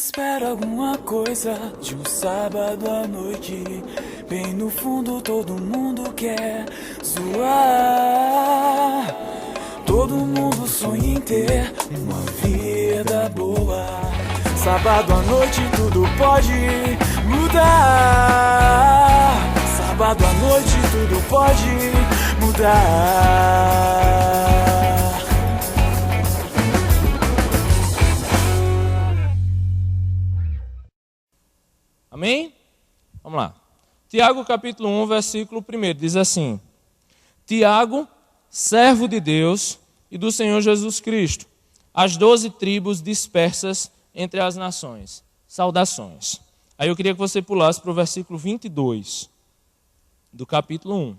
espera alguma coisa de um sábado à noite. Bem no fundo todo mundo quer zoar. Todo mundo sonha em ter uma vida boa. Sábado à noite tudo pode mudar. Sábado à noite tudo pode mudar. Amém? Vamos lá. Tiago capítulo 1, versículo 1, diz assim: Tiago, servo de Deus e do Senhor Jesus Cristo, as 12 tribos dispersas entre as nações. Saudações. Aí eu queria que você pulasse para o versículo 22 do capítulo 1.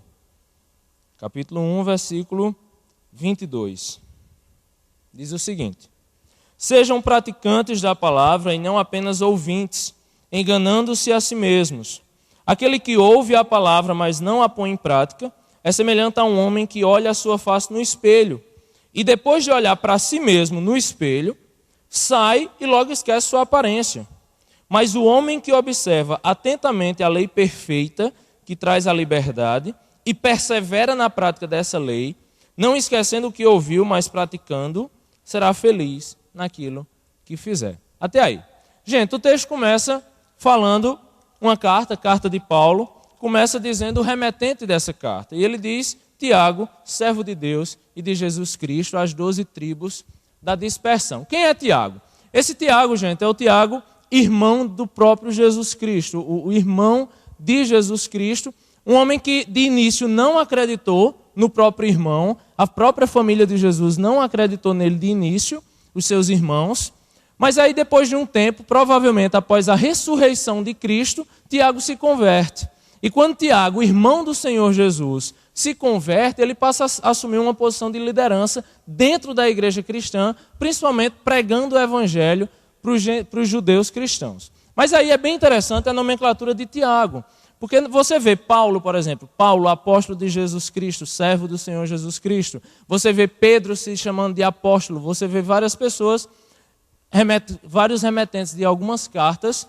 Capítulo 1, versículo 22. Diz o seguinte: Sejam praticantes da palavra e não apenas ouvintes, enganando-se a si mesmos. Aquele que ouve a palavra, mas não a põe em prática, é semelhante a um homem que olha a sua face no espelho e depois de olhar para si mesmo no espelho, sai e logo esquece sua aparência. Mas o homem que observa atentamente a lei perfeita, que traz a liberdade, e persevera na prática dessa lei, não esquecendo o que ouviu, mas praticando, será feliz naquilo que fizer. Até aí. Gente, o texto começa falando uma carta de Paulo, começa dizendo o remetente dessa carta. E ele diz: Tiago, servo de Deus e de Jesus Cristo, as 12 tribos da dispersão. Quem é Tiago? Esse Tiago, gente, é o Tiago, irmão do próprio Jesus Cristo, o irmão de Jesus Cristo, um homem que de início não acreditou no próprio irmão, a própria família de Jesus não acreditou nele de início, os seus irmãos. Mas aí depois de um tempo, provavelmente após a ressurreição de Cristo, Tiago se converte. E quando Tiago, irmão do Senhor Jesus, se converte, ele passa a assumir uma posição de liderança dentro da igreja cristã, principalmente pregando o evangelho para os judeus cristãos. Mas aí é bem interessante a nomenclatura de Tiago, porque você vê Paulo, por exemplo, Paulo, apóstolo de Jesus Cristo, servo do Senhor Jesus Cristo. Você vê Pedro se chamando de apóstolo, você vê várias pessoas, vários remetentes de algumas cartas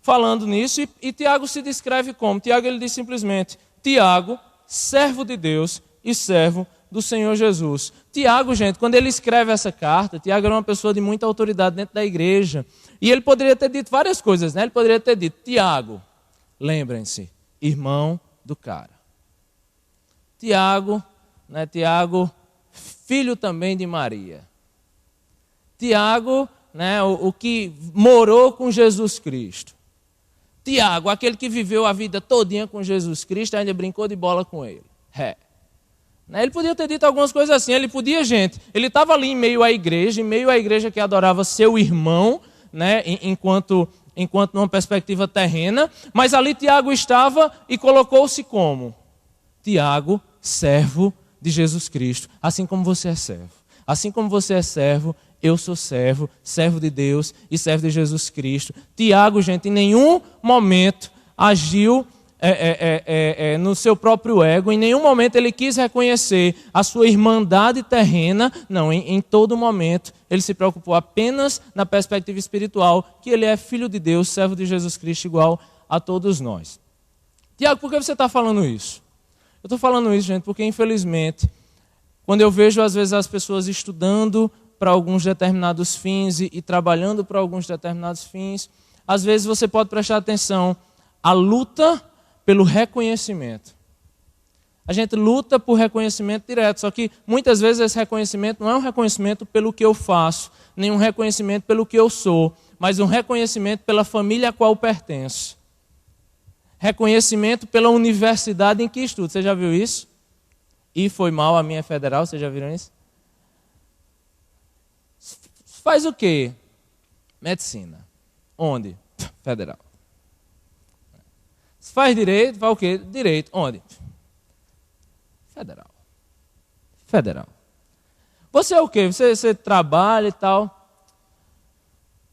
falando nisso, e Tiago se descreve como? Tiago, ele diz simplesmente: Tiago, servo de Deus e servo do Senhor Jesus. Tiago, gente, quando ele escreve essa carta, Tiago era uma pessoa de muita autoridade dentro da igreja, e ele poderia ter dito várias coisas, né? Ele poderia ter dito: Tiago, lembrem-se, irmão do cara. Tiago, né? Tiago, filho também de Maria. Tiago, né, o que morou com Jesus Cristo. Tiago, aquele que viveu a vida todinha com Jesus Cristo, ainda brincou de bola com ele. Ele podia ter dito algumas coisas assim, ele estava ali em meio à igreja que adorava seu irmão, né, enquanto numa perspectiva terrena, mas ali Tiago estava e colocou-se como? Tiago, servo de Jesus Cristo, assim como você é servo. Assim como você é servo, eu sou servo, servo de Deus e servo de Jesus Cristo. Tiago, gente, em nenhum momento agiu no seu próprio ego, em nenhum momento ele quis reconhecer a sua irmandade terrena. Não, em todo momento ele se preocupou apenas na perspectiva espiritual, que ele é filho de Deus, servo de Jesus Cristo, igual a todos nós. Tiago, por que você está falando isso? Eu estou falando isso, gente, porque infelizmente, quando eu vejo às vezes as pessoas estudando para alguns determinados fins e trabalhando para alguns determinados fins, às vezes você pode prestar atenção à luta pelo reconhecimento. A gente luta por reconhecimento direto, só que muitas vezes esse reconhecimento não é um reconhecimento pelo que eu faço, nem um reconhecimento pelo que eu sou, mas um reconhecimento pela família a qual pertenço. Reconhecimento pela universidade em que estudo. Você já viu isso? E foi mal, a minha é federal, vocês já viram isso? Faz o quê? Medicina. Onde? Federal. Faz direito, faz o quê? Direito. Onde? Federal. Federal. Você é o quê? Você trabalha e tal?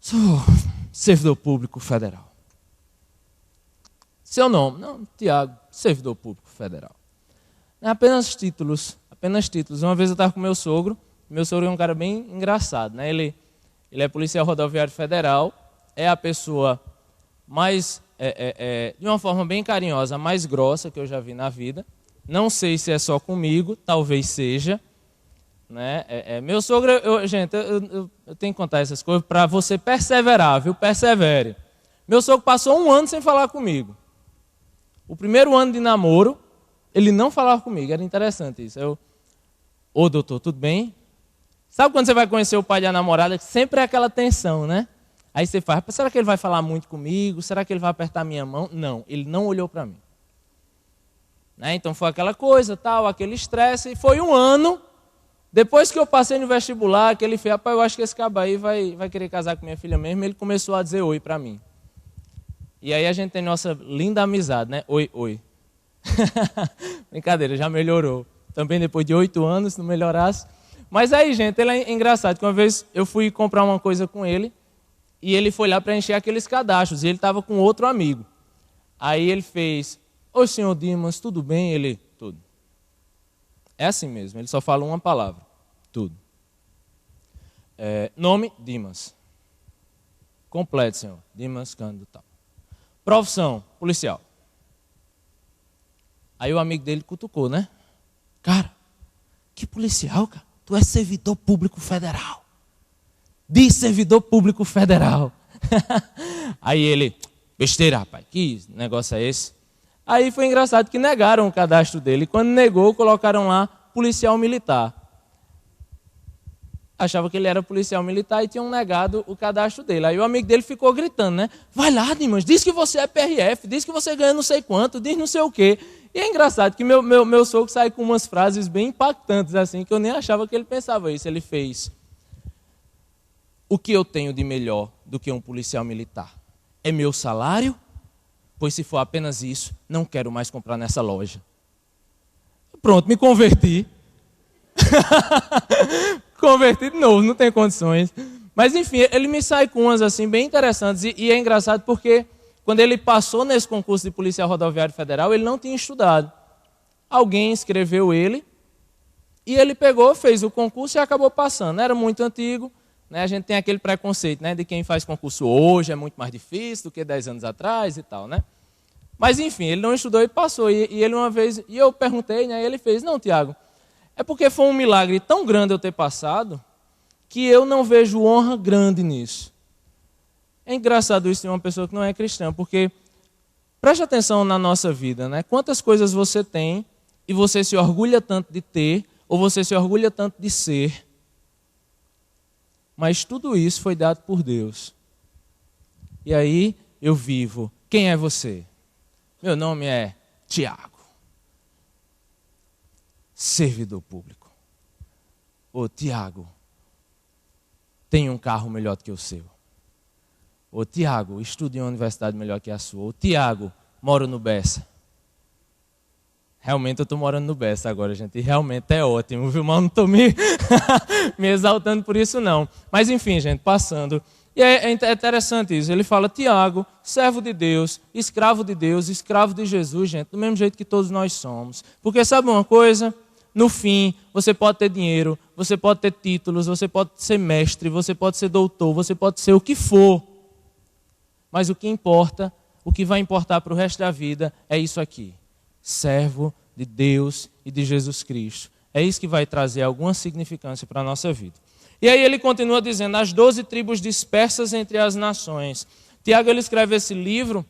Sou servidor público federal. Seu nome? Não, Tiago, servidor público federal. Apenas títulos. Uma vez eu estava com meu sogro é um cara bem engraçado, né? Ele é policial rodoviário federal é a pessoa mais, de uma forma bem carinhosa, mais grossa que eu já vi na vida. Não sei se é só comigo, talvez seja. Né? Meu sogro, gente, eu tenho que contar essas coisas para você perseverar, viu? Persevere. Meu sogro passou 1 ano sem falar comigo. O primeiro ano de namoro, ele não falava comigo, era interessante isso. Ô doutor, tudo bem? Sabe quando você vai conhecer o pai da namorada, que sempre é aquela tensão, né? Aí você faz, será que ele vai falar muito comigo? Será que ele vai apertar minha mão? Não, ele não olhou para mim. Né? Então foi aquela coisa, tal, aquele estresse, e foi 1 ano. Depois que eu passei no vestibular, que ele fez, rapaz, eu acho que esse cabo aí vai querer casar com minha filha mesmo, ele começou a dizer oi para mim. E aí a gente tem nossa linda amizade, né? Oi, oi. Brincadeira, já melhorou. Também depois de 8 anos, se não melhorasse. Mas aí, gente, ele é engraçado, que uma vez eu fui comprar uma coisa com ele, e ele foi lá preencher aqueles cadastros, e ele estava com outro amigo. Aí ele fez, oi, senhor Dimas, tudo bem? Ele, tudo. É assim mesmo, ele só fala uma palavra, tudo. Nome, Dimas. Completo, senhor. Dimas Cândido, tal. Profissão, policial. Aí o amigo dele cutucou, né? Cara, que policial, cara? Tu é servidor público federal. Diz servidor público federal. Aí ele, besteira, rapaz, que negócio é esse? Aí foi engraçado que negaram o cadastro dele. Quando negou, colocaram lá policial militar. Achava que ele era policial militar e tinham negado o cadastro dele. Aí o amigo dele ficou gritando, né? Vai lá, Dimas, diz que você é PRF, diz que você ganha não sei quanto, diz não sei o quê. E é engraçado que meu sogro sai com umas frases bem impactantes, assim, que eu nem achava que ele pensava isso. Ele fez, o que eu tenho de melhor do que um policial militar? É meu salário? Pois se for apenas isso, não quero mais comprar nessa loja. Pronto, me converti. Converti de novo, não tem condições. Mas enfim, ele me sai com umas assim bem interessantes. E é engraçado porque quando ele passou nesse concurso de policial rodoviário federal, ele não tinha estudado. Alguém inscreveu ele e ele pegou, fez o concurso e acabou passando. Era muito antigo, né? A gente tem aquele preconceito, né, de quem faz concurso hoje é muito mais difícil do que 10 anos atrás e tal, né? Mas enfim, ele não estudou e passou. E ele uma vez, e eu perguntei, né, e ele fez, não, Tiago, é porque foi um milagre tão grande eu ter passado que eu não vejo honra grande nisso. É engraçado isso de uma pessoa que não é cristã, porque preste atenção na nossa vida, né? Quantas coisas você tem e você se orgulha tanto de ter, ou você se orgulha tanto de ser, mas tudo isso foi dado por Deus. E aí eu vivo. Quem é você? Meu nome é Tiago. Servidor público. Ô Tiago, tem um carro melhor do que o seu. Ô Tiago, estudo em uma universidade melhor que a sua. Ô Tiago, moro no Bessa. Realmente eu estou morando no Bessa agora, gente. E realmente é ótimo, viu? Mas não estou me exaltando por isso, não. Mas enfim, gente, passando. E é interessante isso. Ele fala, Tiago, servo de Deus, escravo de Jesus, gente, do mesmo jeito que todos nós somos. Porque sabe uma coisa? No fim, você pode ter dinheiro, você pode ter títulos, você pode ser mestre, você pode ser doutor, você pode ser o que for. Mas o que importa, o que vai importar para o resto da vida é isso aqui. Servo de Deus e de Jesus Cristo. É isso que vai trazer alguma significância para a nossa vida. E aí ele continua dizendo, as 12 tribos dispersas entre as nações. Tiago ele escreve esse livro,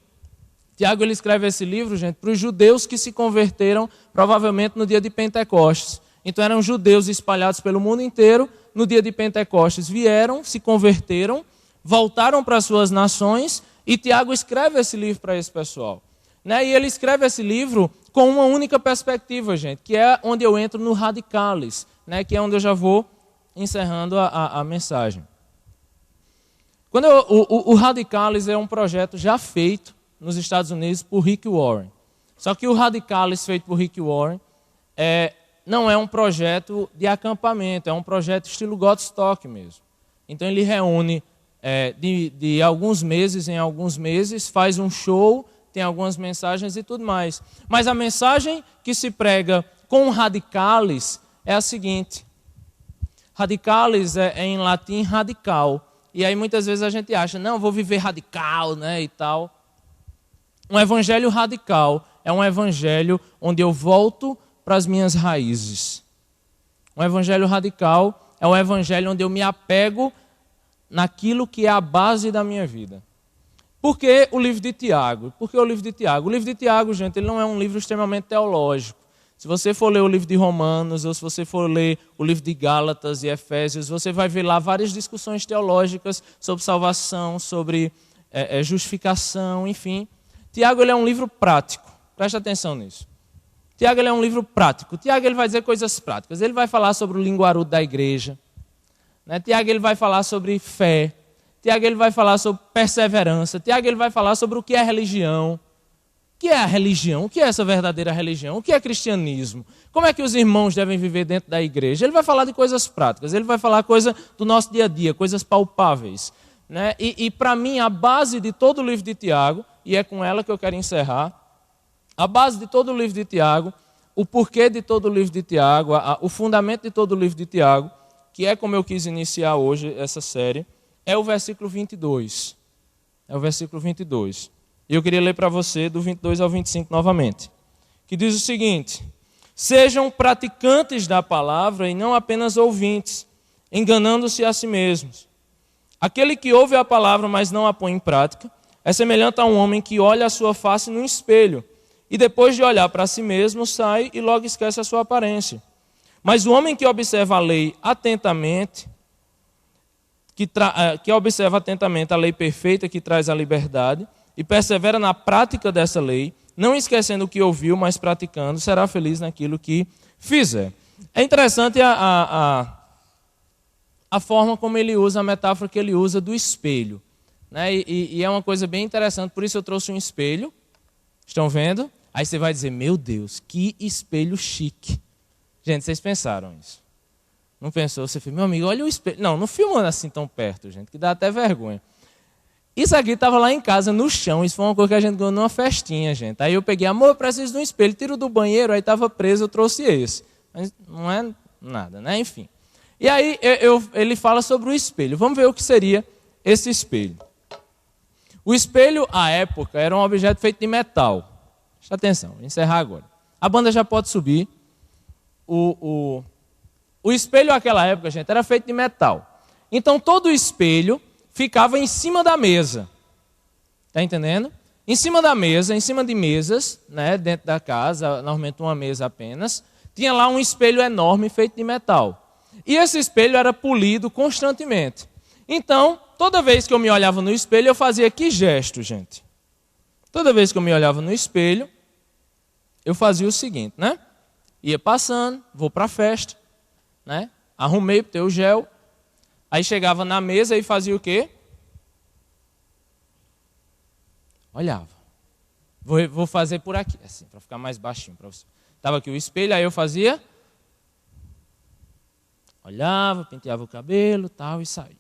gente, para os judeus que se converteram provavelmente no dia de Pentecostes. Então eram judeus espalhados pelo mundo inteiro, no dia de Pentecostes vieram, se converteram, voltaram para as suas nações e Tiago escreve esse livro para esse pessoal. Né? E ele escreve esse livro com uma única perspectiva, gente, que é onde eu entro no radicalis, né? Que é onde eu já vou encerrando a mensagem. O radicalis é um projeto já feito nos Estados Unidos por Rick Warren. Só que o radicalis feito por Rick Warren não é um projeto de acampamento, é um projeto estilo Godstock mesmo. Então ele reúne de alguns meses em alguns meses, faz um show, tem algumas mensagens e tudo mais. Mas a mensagem que se prega com radicalis é a seguinte. Radicalis é em latim radical. E aí muitas vezes a gente acha, não, vou viver radical, né, e tal. Um evangelho radical é um evangelho onde eu volto para as minhas raízes. Um evangelho radical é um evangelho onde eu me apego naquilo que é a base da minha vida. Por que o livro de Tiago? Por que o livro de Tiago? O livro de Tiago, gente, ele não é um livro extremamente teológico. Se você for ler o livro de Romanos, ou se você for ler o livro de Gálatas e Efésios, você vai ver lá várias discussões teológicas sobre salvação, sobre justificação, enfim. Tiago, ele é um livro prático. Preste atenção nisso. Tiago, ele é um livro prático. Tiago, ele vai dizer coisas práticas. Ele vai falar sobre o linguarudo da igreja. Né? Tiago, ele vai falar sobre fé. Tiago, ele vai falar sobre perseverança. Tiago, ele vai falar sobre o que é religião. O que é a religião? O que é essa verdadeira religião? O que é cristianismo? Como é que os irmãos devem viver dentro da igreja? Ele vai falar de coisas práticas. Ele vai falar coisa do nosso dia a dia, coisas palpáveis. Né? E para mim, a base de todo o livro de Tiago, e é com ela que eu quero encerrar, a base de todo o livro de Tiago, o porquê de todo o livro de Tiago, o fundamento de todo o livro de Tiago, que é como eu quis iniciar hoje essa série, é o versículo 22. É o versículo 22. E eu queria ler para você do 22 ao 25 novamente. Que diz o seguinte: sejam praticantes da palavra e não apenas ouvintes, enganando-se a si mesmos. Aquele que ouve a palavra, mas não a põe em prática, é semelhante a um homem que olha a sua face num espelho, e depois de olhar para si mesmo, sai e logo esquece a sua aparência. Mas o homem que observa a lei atentamente, que observa atentamente a lei perfeita que traz a liberdade, e persevera na prática dessa lei, não esquecendo o que ouviu, mas praticando, será feliz naquilo que fizer. É interessante a forma como ele usa, a metáfora que ele usa do espelho. Né? E é uma coisa bem interessante, por isso eu trouxe um espelho. Estão vendo? Aí você vai dizer, meu Deus, que espelho chique. Gente, vocês pensaram isso? Não pensou? Você fez, meu amigo, olha o espelho. Não filmando assim tão perto, gente, que dá até vergonha. Isso aqui estava lá em casa, no chão. Isso foi uma coisa que a gente ganhou numa festinha, gente. Aí eu peguei, amor, eu preciso de um espelho. Tiro do banheiro, aí estava preso, eu trouxe esse. Mas não é nada, né? Enfim. E aí ele fala sobre o espelho. Vamos ver o que seria esse espelho. O espelho, à época, era um objeto feito de metal. Presta atenção, vou encerrar agora. A banda já pode subir. O espelho naquela época, gente, era feito de metal. Então, todo o espelho ficava em cima da mesa. Está entendendo? Em cima da mesa, em cima de mesas, né, dentro da casa, normalmente uma mesa apenas, tinha lá um espelho enorme feito de metal. E esse espelho era polido constantemente. Então, toda vez que eu me olhava no espelho, eu fazia que gesto, gente? Toda vez que eu me olhava no espelho, eu fazia o seguinte, né? Ia passando, vou para a festa, né? Arrumei, botei o gel. Aí chegava na mesa e fazia o quê? Olhava. Vou fazer por aqui, assim, para ficar mais baixinho para você. Estava aqui o espelho, aí eu fazia. Olhava, penteava o cabelo, tal, e saía.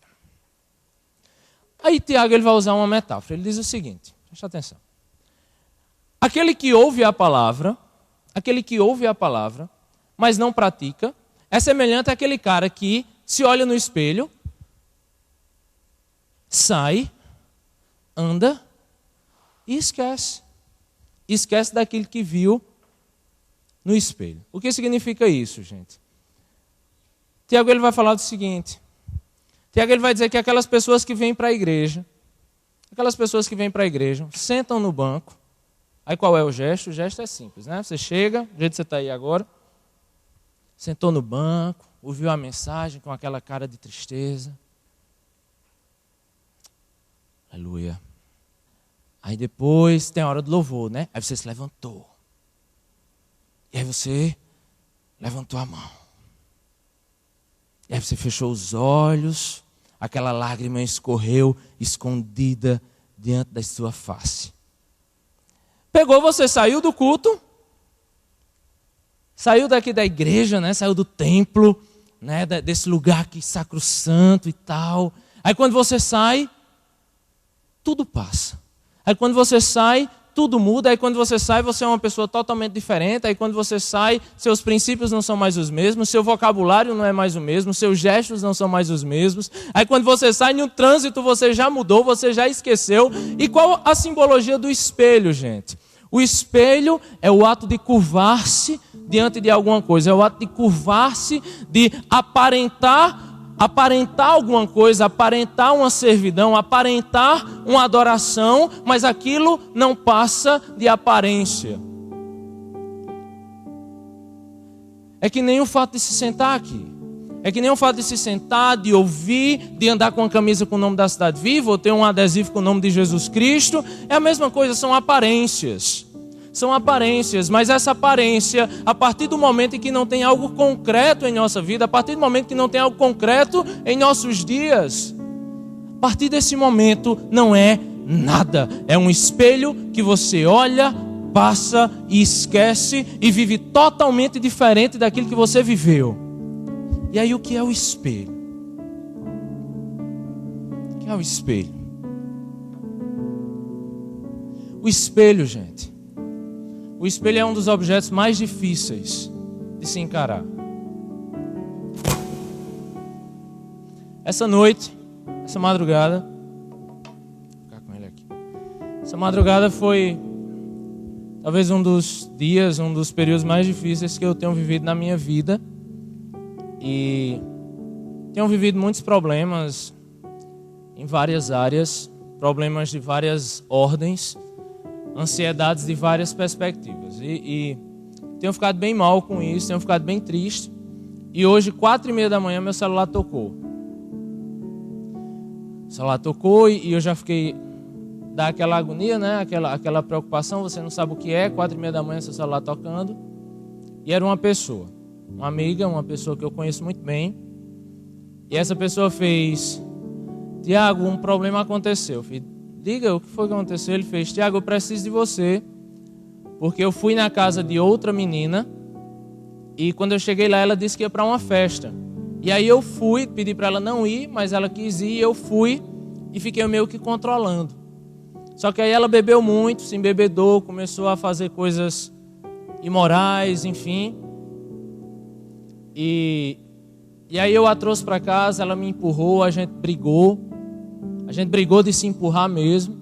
Aí Tiago, ele vai usar uma metáfora. Ele diz o seguinte, presta atenção. Aquele que ouve a palavra, mas não pratica, é semelhante àquele cara que se olha no espelho, sai, anda e esquece. Esquece daquilo que viu no espelho. O que significa isso, gente? Tiago, ele vai falar do seguinte. Tiago, ele vai dizer que aquelas pessoas que vêm para a igreja, sentam no banco. Aí qual é o gesto? O gesto é simples, né? Você chega, do jeito que você está aí agora, sentou no banco, ouviu a mensagem com aquela cara de tristeza. Aleluia. Aí depois tem a hora do louvor, né? Aí você se levantou. E aí você levantou a mão. E aí você fechou os olhos, aquela lágrima escorreu escondida diante da sua face. Pegou, você saiu do culto, saiu daqui da igreja, né? Saiu do templo, né? Desse lugar aqui sacrossanto e tal. Aí quando você sai, tudo passa. Aí quando você sai, tudo muda. Aí quando você sai, você é uma pessoa totalmente diferente. Aí quando você sai, seus princípios não são mais os mesmos, seu vocabulário não é mais o mesmo, seus gestos não são mais os mesmos. Aí quando você sai no trânsito, você já mudou, você já esqueceu. E qual a simbologia do espelho, gente? O espelho é o ato de curvar-se diante de alguma coisa, é o ato de curvar-se, de aparentar alguma coisa, aparentar uma servidão, aparentar uma adoração, mas aquilo não passa de aparência. É que nem o fato de se sentar aqui. É que nem o fato de se sentar, de ouvir, de andar com uma camisa com o nome da Cidade Viva, ou ter um adesivo com o nome de Jesus Cristo. É a mesma coisa, são aparências. São aparências, mas essa aparência, a partir do momento em que não tem algo concreto em nossa vida, a partir do momento que não tem algo concreto em nossos dias, a partir desse momento não é nada. É um espelho que você olha, passa e esquece e vive totalmente diferente daquilo que você viveu. E aí o que é o espelho? O que é o espelho? O espelho, gente. O espelho é um dos objetos mais difíceis de se encarar. Essa noite, essa madrugada, vou ficar com ele aqui. Essa madrugada foi talvez um dos dias, um dos períodos mais difíceis que eu tenho vivido na minha vida. E tenho vivido muitos problemas em várias áreas, problemas de várias ordens, ansiedades de várias perspectivas. E tenho ficado bem mal com isso, tenho ficado bem triste. E hoje, 4h30 da manhã, meu celular tocou. O celular tocou e eu já fiquei... Dá aquela agonia, né? Aquela preocupação, você não sabe o que é, 4h30 da manhã, seu celular tocando. E era uma pessoa. Uma amiga, uma pessoa que eu conheço muito bem. E essa pessoa fez: Tiago, um problema aconteceu. Eu falei: diga, o que foi que aconteceu? Ele fez: Tiago, eu preciso de você, porque eu fui na casa de outra menina e quando eu cheguei lá ela disse que ia para uma festa. E aí eu fui, pedi para ela não ir, mas ela quis ir, eu fui e fiquei meio que controlando. Só que aí ela bebeu muito, se embebedou, começou a fazer coisas imorais, enfim. E aí eu a trouxe para casa, ela me empurrou, a gente brigou de se empurrar mesmo.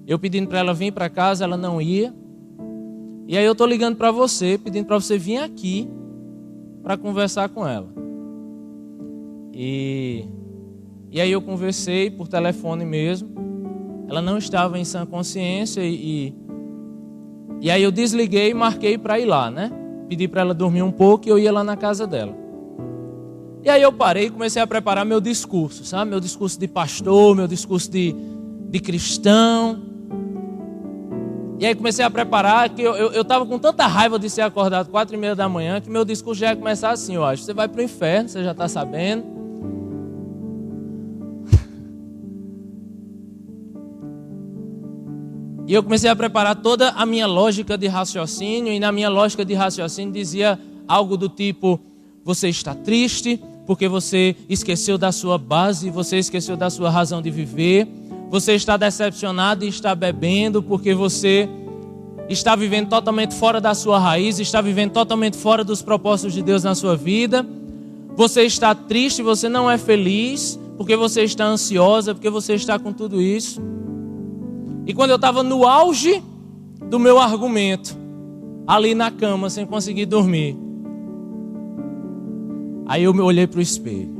Eu pedindo para ela vir para casa, ela não ia. E aí eu estou ligando para você, pedindo para você vir aqui para conversar com ela. E aí eu conversei por telefone mesmo. Ela não estava em sã consciência e aí eu desliguei e marquei para ir lá, né? Pedi para ela dormir um pouco e eu ia lá na casa dela. E aí eu parei e comecei a preparar meu discurso, sabe? Meu discurso de pastor, meu discurso de cristão. E aí comecei a preparar, que eu estava com tanta raiva de ser acordado 4h30 da manhã, que meu discurso já ia começar assim, eu acho. Você vai para o inferno, você já está sabendo. E eu comecei a preparar toda a minha lógica de raciocínio, e na minha lógica de raciocínio dizia algo do tipo: você está triste porque você esqueceu da sua base, você esqueceu da sua razão de viver, você está decepcionado e está bebendo porque você está vivendo totalmente fora da sua raiz, está vivendo totalmente fora dos propósitos de Deus na sua vida, você está triste, você não é feliz porque você está ansiosa, porque você está com tudo isso. E quando eu estava no auge do meu argumento, ali na cama, sem conseguir dormir, aí eu me olhei para o espelho.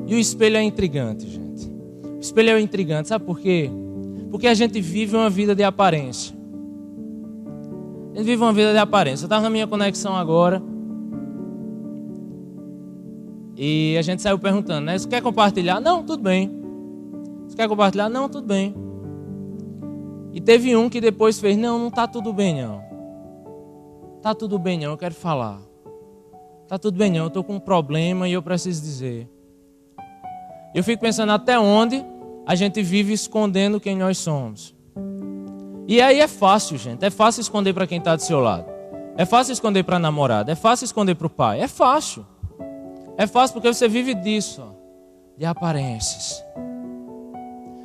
E o espelho é intrigante, gente. O espelho é intrigante, sabe por quê? Porque a gente vive uma vida de aparência. A gente vive uma vida de aparência. Eu estava na minha conexão agora. E a gente saiu perguntando, né? Você quer compartilhar? Não, tudo bem. Você quer compartilhar? Não, tudo bem. E teve um que depois fez: não está tudo bem não. Está tudo bem não, eu quero falar. Está tudo bem não, eu estou com um problema e eu preciso dizer. Eu fico pensando até onde a gente vive escondendo quem nós somos. E aí é fácil, gente. É fácil esconder para quem está do seu lado. É fácil esconder para a namorada. É fácil esconder para o pai. É fácil. É fácil porque você vive disso, ó, de aparências.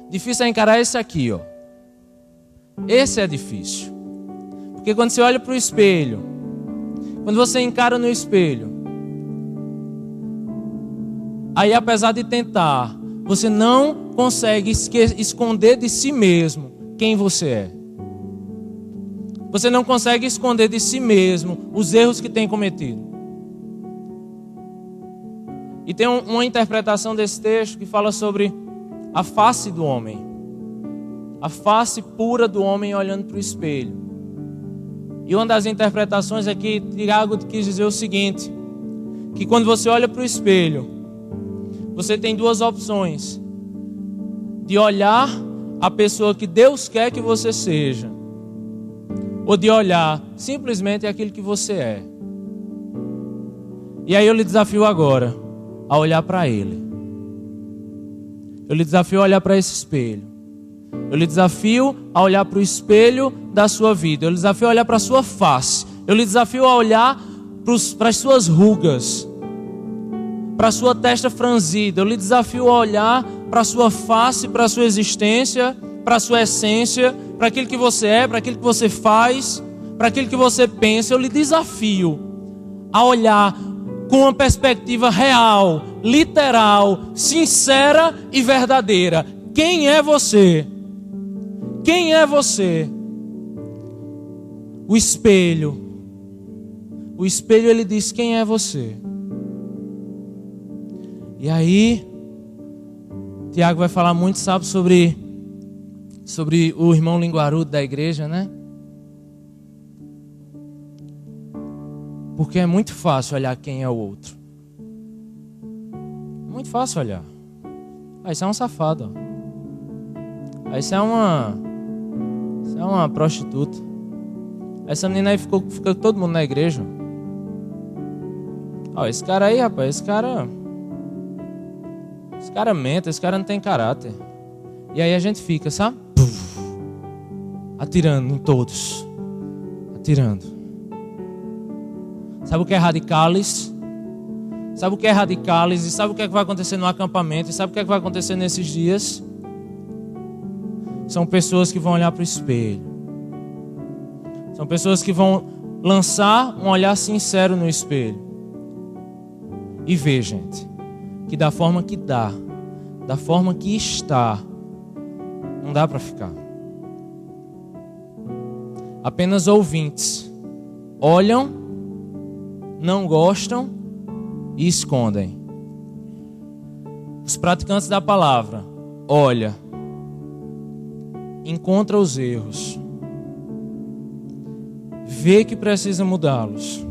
Difícil é encarar esse aqui, ó. Esse é difícil. Porque quando você olha para o espelho, quando você encara no espelho, aí apesar de tentar, você não consegue esconder de si mesmo quem você é. Você não consegue esconder de si mesmo os erros que tem cometido. E tem uma interpretação desse texto que fala sobre a face do homem. A face pura do homem olhando para o espelho. E uma das interpretações é que Tiago quis dizer o seguinte: que quando você olha para o espelho, você tem duas opções: de olhar a pessoa que Deus quer que você seja, ou de olhar simplesmente aquilo que você é. E aí eu lhe desafio agora a olhar para Ele. Eu lhe desafio a olhar para esse espelho. Eu lhe desafio a olhar para o espelho da sua vida. Eu lhe desafio a olhar para a sua face. Eu lhe desafio a olhar para as suas rugas, para a sua testa franzida. Eu lhe desafio a olhar para a sua face, para a sua existência, para a sua essência, para aquilo que você é, para aquilo que você faz, para aquilo que você pensa. Eu lhe desafio a olhar com uma perspectiva real, literal, sincera e verdadeira. Quem é você? Quem é você? O espelho. O espelho, ele diz quem é você. E aí, Tiago vai falar muito, sabe, sobre o irmão linguarudo da igreja, né? Porque é muito fácil olhar quem é o outro. Muito fácil olhar. Isso é um safado, ó. Isso é uma prostituta. Essa menina aí fica todo mundo na igreja. Esse cara aí, rapaz, esse cara mente, esse cara não tem caráter. E aí a gente fica, sabe? Atirando em todos. Atirando. Sabe o que é radicalis? Sabe o que é radicalis? E sabe o que é que vai acontecer no acampamento? E sabe o que é que vai acontecer nesses dias? São pessoas que vão olhar para o espelho. São pessoas que vão lançar um olhar sincero no espelho. E ver, gente, que da forma que dá, da forma que está, não dá para ficar. Apenas ouvintes olham, não gostam e escondem. Os praticantes da palavra olha, encontra os erros, vê que precisa mudá-los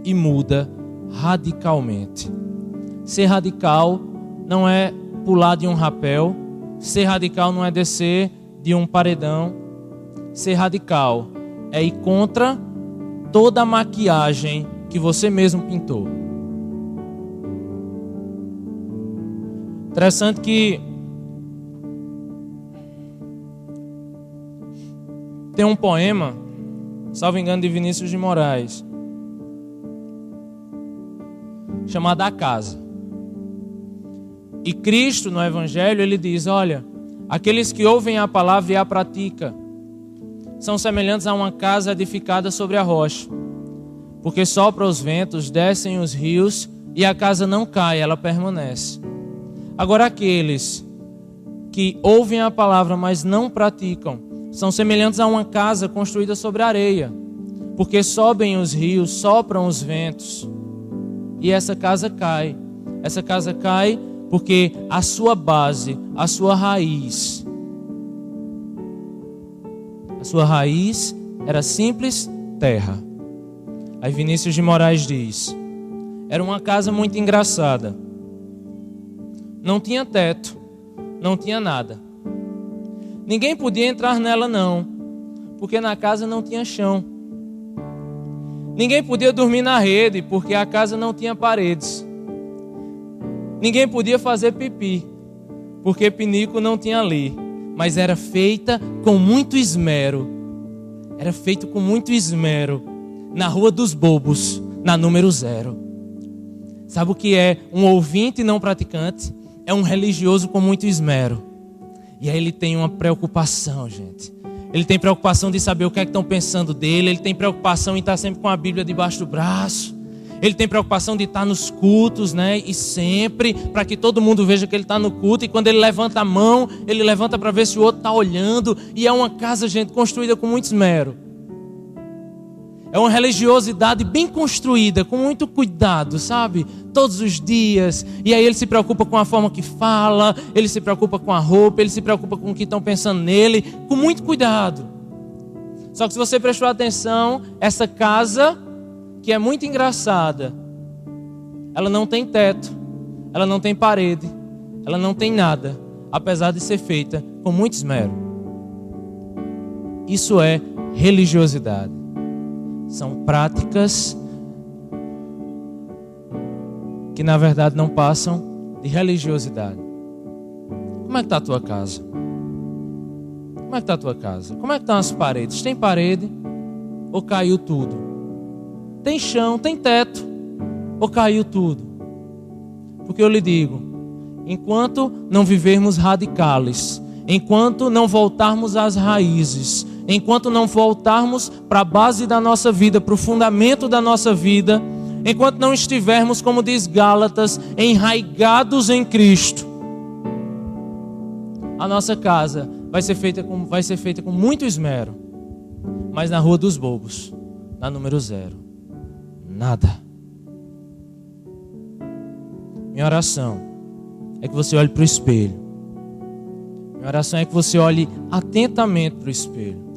e muda radicalmente. Ser radical não é pular de um rapel. Ser radical não é descer de um paredão. Ser radical é ir contra toda a maquiagem que você mesmo pintou. Interessante que tem um poema, salvo engano, de Vinícius de Moraes, chamado A Casa. E Cristo, no Evangelho, ele diz: olha, aqueles que ouvem a palavra e a praticam são semelhantes a uma casa edificada sobre a rocha, porque sopra os ventos, descem os rios e a casa não cai, ela permanece. Agora aqueles que ouvem a palavra, mas não praticam, são semelhantes a uma casa construída sobre areia, porque sobem os rios, sopram os ventos e essa casa cai. Essa casa cai porque a sua base, a sua raiz era simples terra. Aí Vinícius de Moraes diz: era uma casa muito engraçada. Não tinha teto, não tinha nada. Ninguém podia entrar nela não, porque na casa não tinha chão. Ninguém podia dormir na rede, porque a casa não tinha paredes. Ninguém podia fazer pipi, porque pinico não tinha ali. Mas era feita com muito esmero. Era feito com muito esmero na Rua dos Bobos, na número 0. Sabe o que é um ouvinte não praticante? É um religioso com muito esmero. E aí ele tem uma preocupação, gente. Ele tem preocupação de saber o que é que estão pensando dele. Ele tem preocupação em estar sempre com a Bíblia debaixo do braço. Ele tem preocupação de estar nos cultos, né? E sempre, para que todo mundo veja que ele está no culto. E quando ele levanta a mão, ele levanta para ver se o outro está olhando. E é uma casa, gente, construída com muito esmero. É uma religiosidade bem construída, com muito cuidado, sabe? Todos os dias. E aí ele se preocupa com a forma que fala, ele se preocupa com a roupa, ele se preocupa com o que estão pensando nele, com muito cuidado. Só que se você prestou atenção, essa casa, que é muito engraçada, ela não tem teto, ela não tem parede, ela não tem nada, apesar de ser feita com muito esmero. Isso é religiosidade. São práticas que na verdade não passam de religiosidade. Como é que está a tua casa? Como é que está a tua casa? Como é que estão as paredes? Tem parede ou caiu tudo? Tem chão, tem teto ou caiu tudo? Porque eu lhe digo, enquanto não vivermos radicales, enquanto não voltarmos às raízes, enquanto não voltarmos para a base da nossa vida, para o fundamento da nossa vida, enquanto não estivermos, como diz Gálatas, enraigados em Cristo, a nossa casa vai ser feita com muito esmero, mas na rua dos bobos, na número 0, nada. Minha oração é que você olhe para o espelho. Minha oração é que você olhe atentamente para o espelho.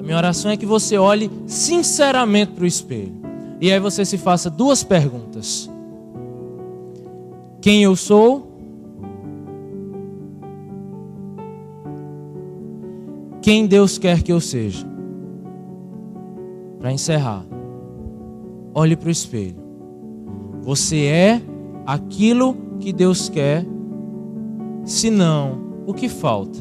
Minha oração é que você olhe sinceramente para o espelho. E aí você se faça 2 perguntas. Quem eu sou? Quem Deus quer que eu seja? Para encerrar, olhe para o espelho. Você é aquilo que Deus quer? Se não, o que falta?